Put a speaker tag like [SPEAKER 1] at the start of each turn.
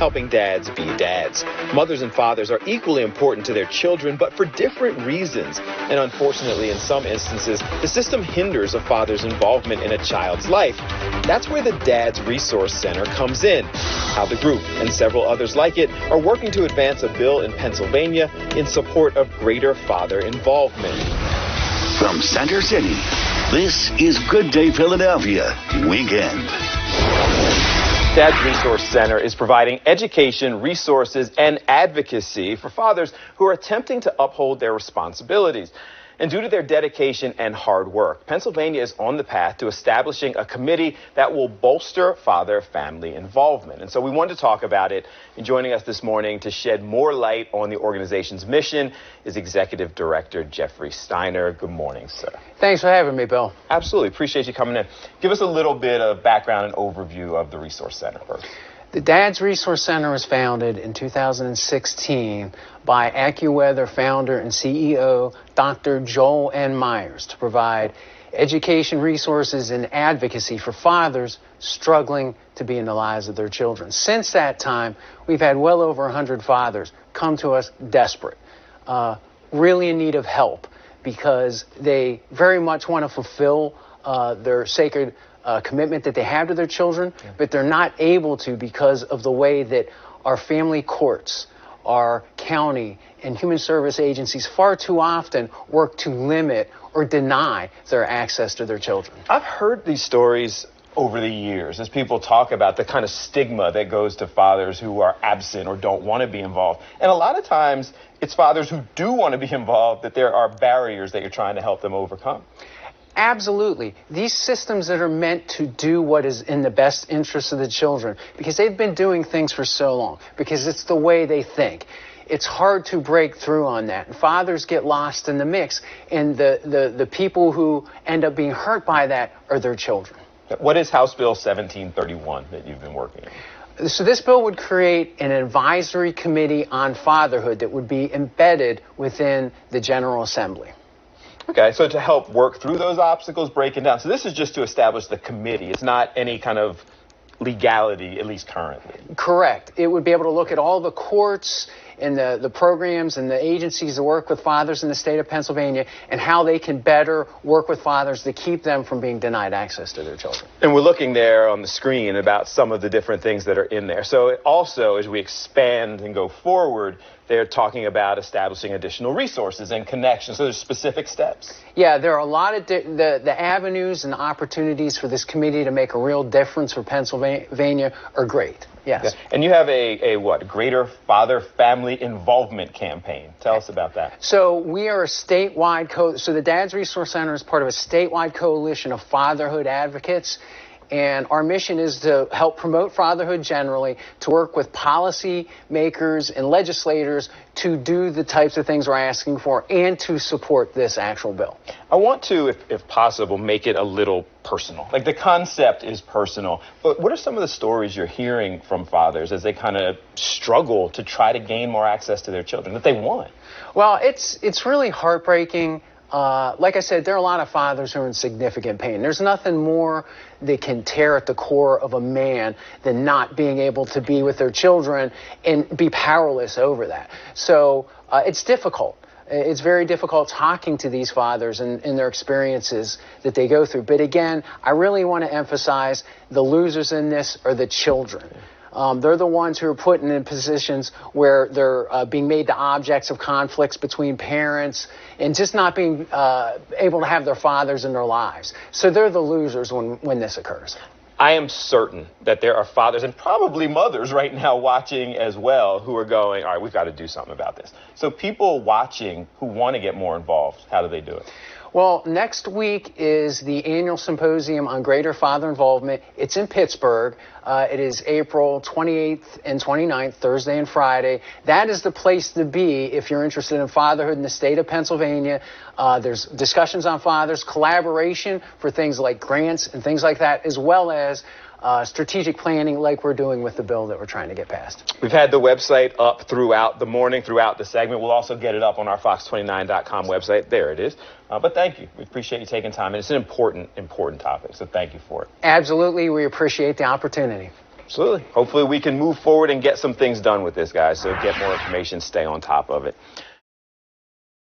[SPEAKER 1] helping dads be dads. Mothers and fathers are equally important to their children, but for different reasons. And unfortunately, in some instances, the system hinders a father's involvement in a child's life. That's where the Dad's Resource Center comes in. How the group, and several others like it, are working to advance a bill in Pennsylvania in support of greater father involvement.
[SPEAKER 2] From Center City, this is Good Day Philadelphia Weekend.
[SPEAKER 1] Dad's Resource Center is providing education, resources, and advocacy for fathers who are attempting to uphold their responsibilities. And due to their dedication and hard work, Pennsylvania is on the path to establishing a committee that will bolster father-family involvement. And so we wanted to talk about it. And joining us this morning to shed more light on the organization's mission is Executive Director Jeffrey Steiner. Good morning, sir.
[SPEAKER 3] Thanks for having me, Bill.
[SPEAKER 1] Absolutely. Appreciate you coming in. Give us a little bit of background and overview of the Resource Center first.
[SPEAKER 3] The Dad's Resource Center was founded in 2016 by AccuWeather founder and CEO Dr. Joel N. Myers to provide education, resources, and advocacy for fathers struggling to be in the lives of their children. Since that time, we've had well over 100 fathers come to us desperate, really in need of help, because they very much want to fulfill their sacred commitment that they have to their children, but they're not able to because of the way that our family courts, our county, and human service agencies far too often work to limit or deny their access to their children.
[SPEAKER 1] I've heard these stories over the years as people talk about the kind of stigma that goes to fathers who are absent or don't want to be involved. And a lot of times it's fathers who do want to be involved that there are barriers that you're trying to help them overcome.
[SPEAKER 3] Absolutely. These systems that are meant to do what is in the best interest of the children, because they've been doing things for so long, because it's the way they think. It's hard to break through on that. And fathers get lost in the mix, and the people who end up being hurt by that are their children.
[SPEAKER 1] What is House Bill 1731 that you've been working on?
[SPEAKER 3] So this bill would create an advisory committee on fatherhood that would be embedded within the General Assembly.
[SPEAKER 1] Okay, so to help work through those obstacles, breaking down. So this is just to establish the committee. It's not any kind of legality, at least currently.
[SPEAKER 3] Correct. It would be able to look at all the courts and the programs and the agencies that work with fathers in the state of Pennsylvania and how they can better work with fathers to keep them from being denied access to their children.
[SPEAKER 1] And we're looking there on the screen about some of the different things that are in there. So also, as we expand and go forward, they're talking about establishing additional resources and connections. So there's specific steps.
[SPEAKER 3] Yeah, there are a lot of the avenues and opportunities for this committee to make a real difference for Pennsylvania are great. Yes.
[SPEAKER 1] Yeah. And you have a greater father-family involvement campaign. Tell us about that.
[SPEAKER 3] So we are a statewide so the Dad's Resource Center is part of a statewide coalition of fatherhood advocates. And our mission is to help promote fatherhood generally, to work with policy makers and legislators to do the types of things we're asking for and to support this actual bill.
[SPEAKER 1] I want to, if possible, make it a little personal. Like the concept is personal, but what are some of the stories you're hearing from fathers as they kind of struggle to try to gain more access to their children that they want?
[SPEAKER 3] Well, it's really heartbreaking. Like I said, there are a lot of fathers who are in significant pain. There's nothing more that can tear at the core of a man than not being able to be with their children and be powerless over that. So it's difficult. It's very difficult talking to these fathers and their experiences that they go through. But again, I really want to emphasize the losers in this are the children. They're the ones who are put in positions where they're being made the objects of conflicts between parents and just not being able to have their fathers in their lives. So they're the losers when this occurs.
[SPEAKER 1] I am certain that there are fathers and probably mothers right now watching as well who are going, all right, we've got to do something about this. So people watching who want to get more involved, how do they do it?
[SPEAKER 3] Well, next week is the annual Symposium on Greater Father Involvement. It's in Pittsburgh. It is April 28th and 29th, Thursday and Friday. That is the place to be if you're interested in fatherhood in the state of Pennsylvania. There's discussions on fathers, collaboration for things like grants and things like that, as well as strategic planning like we're doing with the bill that we're trying to get passed.
[SPEAKER 1] We've had the website up throughout the morning, throughout the segment. We'll also get it up on our fox29.com website. There it is. But thank you. We appreciate you taking time. And it's an important topic, so thank you for it.
[SPEAKER 3] Absolutely. We appreciate the opportunity.
[SPEAKER 1] Absolutely. Hopefully we can move forward and get some things done with this, guys. So get more information, stay on top of it.